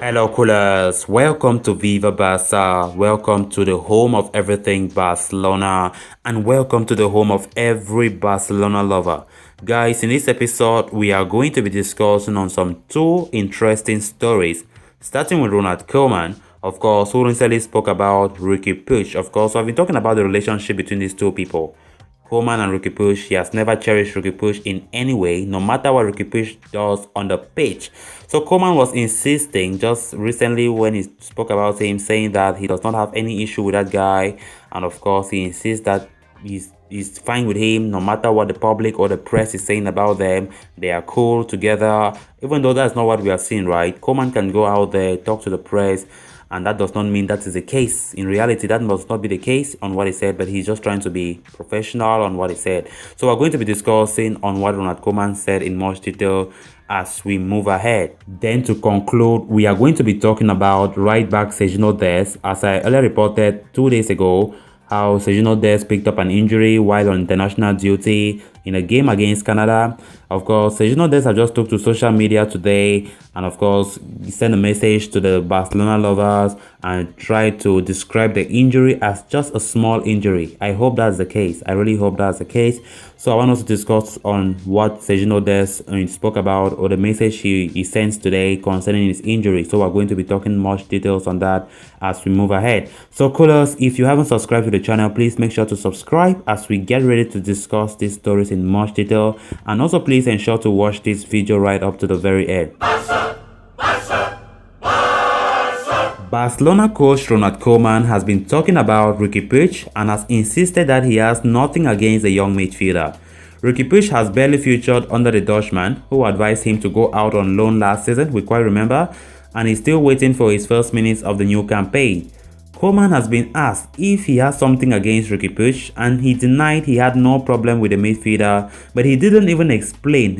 Hello, coolers. Welcome to Viva Barca. Welcome to the home of everything Barcelona, and welcome to the home of every Barcelona lover. Guys, in this episode, we are going to be discussing on some two interesting stories, starting with Ronald Koeman, of course, who recently spoke about Riqui Puig. Of course, I've been talking about the relationship between these two people. Koeman and Riqui Puig, he has never cherished Riqui Puig in any way, no matter what Riqui Puig does on the pitch. So Koeman was insisting just recently when he spoke about him, saying that he does not have any issue with that guy, and of course he insists that he's fine with him no matter what the public or the press is saying about them. They are cool together, even though that's not what we are seeing, right? Koeman can go out there, talk to the press, and that does not mean that is the case. In reality, that must not be the case on what he said, but he's just trying to be professional on what he said. So we're going to be discussing on what Ronald Koeman said in much detail as we move ahead. Then to conclude, we are going to be talking about right back Sergio Dest. As I earlier reported 2 days ago, how Sergio Dest picked up an injury while on international duty in a game against Canada. Of course, Sergio Dest just took to social media today and of course sent a message to the Barcelona lovers and tried to describe the injury as just a small injury. I hope that's the case. I really hope that's the case. So I want us to discuss on what Sergio Dest spoke about, or the message he sends today concerning his injury. So we're going to be talking much details on that as we move ahead. So coolers, if you haven't subscribed to the channel, please make sure to subscribe as we get ready to discuss these stories in much detail, and also please ensure to watch this video right up to the very end. Barcelona coach Ronald Koeman has been talking about Riqui Puig and has insisted that he has nothing against the young midfielder. Riqui Puig has barely featured under the Dutchman, who advised him to go out on loan last season, we quite remember, and is still waiting for his first minutes of the new campaign. Koeman has been asked if he has something against Riqui Puig, and he denied he had no problem with the midfielder, but he didn't even explain,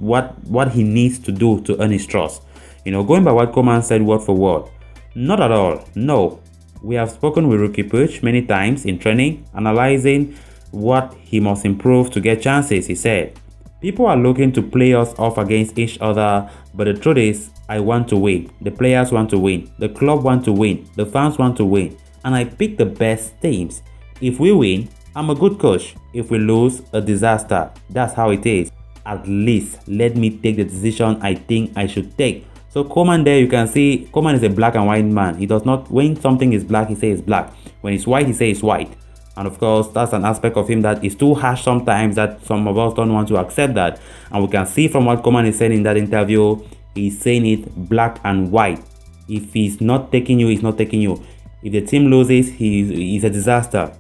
what he needs to do to earn his trust. Going by what Koeman said word for word. Not at all, no. We have spoken with Riqui Puig many times in training, analyzing what he must improve to get chances, he said. People are looking to play us off against each other, but the truth is, I want to win. The players want to win. The club want to win. The fans want to win. And I pick the best teams. If we win, I'm a good coach. If we lose, a disaster. That's how it is. At least, let me take the decision I think I should take. So Koeman there, you can see, Koeman is a black and white man. He does not, when something is black, he says it's black. When it's white, he says it's white. And of course, that's an aspect of him that is too harsh sometimes, that some of us don't want to accept that. And we can see from what Koeman is saying in that interview, he's saying it black and white. If he's not taking you, he's not taking you. If the team loses, he's a disaster.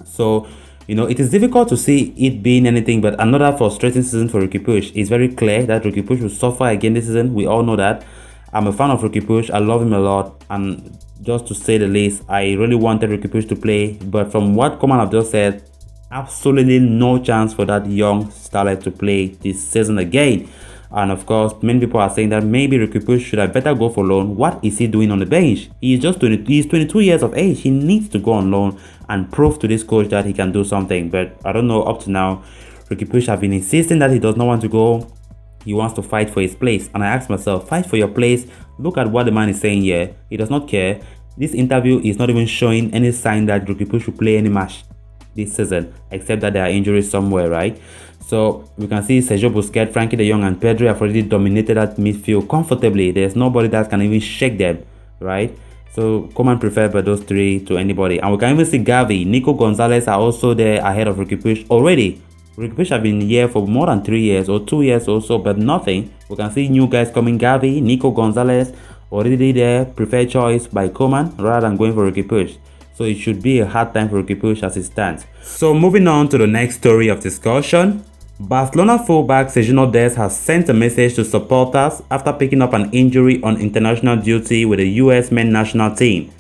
So, it is difficult to see it being anything but another frustrating season for Riqui Puig. It's very clear that Riqui Puig will suffer again this season. We all know that. I'm a fan of Riqui Puig. I love him a lot. And just to say the least, I really wanted Riqui Puig to play. But from what Koeman have just said, absolutely no chance for that young starlet to play this season again. And of course, many people are saying that maybe Riqui Puig should have better go for loan. What is he doing on the bench? He's 22 years of age. He needs to go on loan and prove to this coach that he can do something. But I don't know, up to now, Riqui Puig have been insisting that he does not want to go. He wants to fight for his place. And I asked myself, fight for your place? Look at what the man is saying here. He does not care. This interview is not even showing any sign that Riqui Puig should play any match this season, except that there are injuries somewhere, right? So we can see Sergio Busquets, Frankie de Jong and Pedri have already dominated that midfield comfortably. There's nobody that can even shake them, right? So Koeman preferred those three to anybody. And we can even see Gavi, Nico Gonzalez are also there ahead of Riqui Puig already. Riqui Puig have been here for more than 3 years or 2 years or so, but nothing. We can see new guys coming, Gavi, Nico Gonzalez, already there, preferred choice by Koeman rather than going for Riqui Puig. So it should be a hard time for Riqui Puig as it stands. So moving on to the next story of discussion. Barcelona fullback Sergio Dest has sent a message to supporters after picking up an injury on international duty with the US men's national team.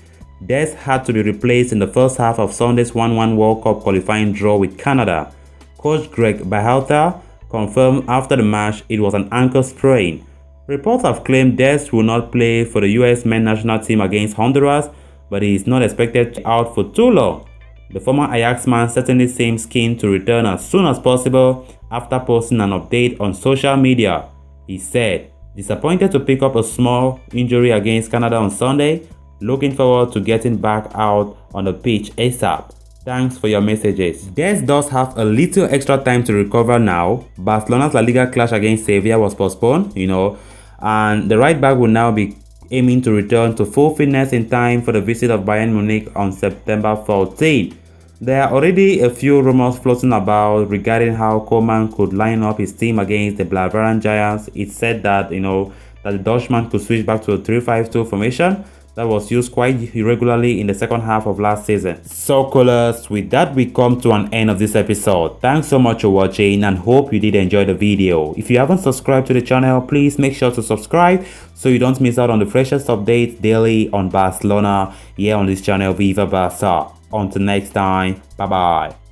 Dest had to be replaced in the first half of Sunday's 1-1 World Cup qualifying draw with Canada. Coach Greg Berhalter confirmed after the match it was an ankle sprain. Reports have claimed Dest will not play for the US men's national team against Honduras, but he is not expected out for too long. The former Ajax man certainly seems keen to return as soon as possible after posting an update on social media. He said, Disappointed to pick up a small injury against Canada on Sunday. Looking forward to getting back out on the pitch ASAP. Thanks for your messages. Dest does have a little extra time to recover now. Barcelona's La Liga clash against Sevilla was postponed, and the right back will now be aiming to return to full fitness in time for the visit of Bayern Munich on September 14. There are already a few rumors floating about regarding how Koeman could line up his team against the Bavarian Giants. It's said that that the Dutchman could switch back to a 3-5-2 formation that was used quite irregularly in the second half of last season. So callers, with that we come to an end of this episode. Thanks so much for watching and hope you did enjoy the video. If you haven't subscribed to the channel, please make sure to subscribe so you don't miss out on the freshest updates daily on Barcelona here on this channel, Viva Barca. Until next time, bye bye.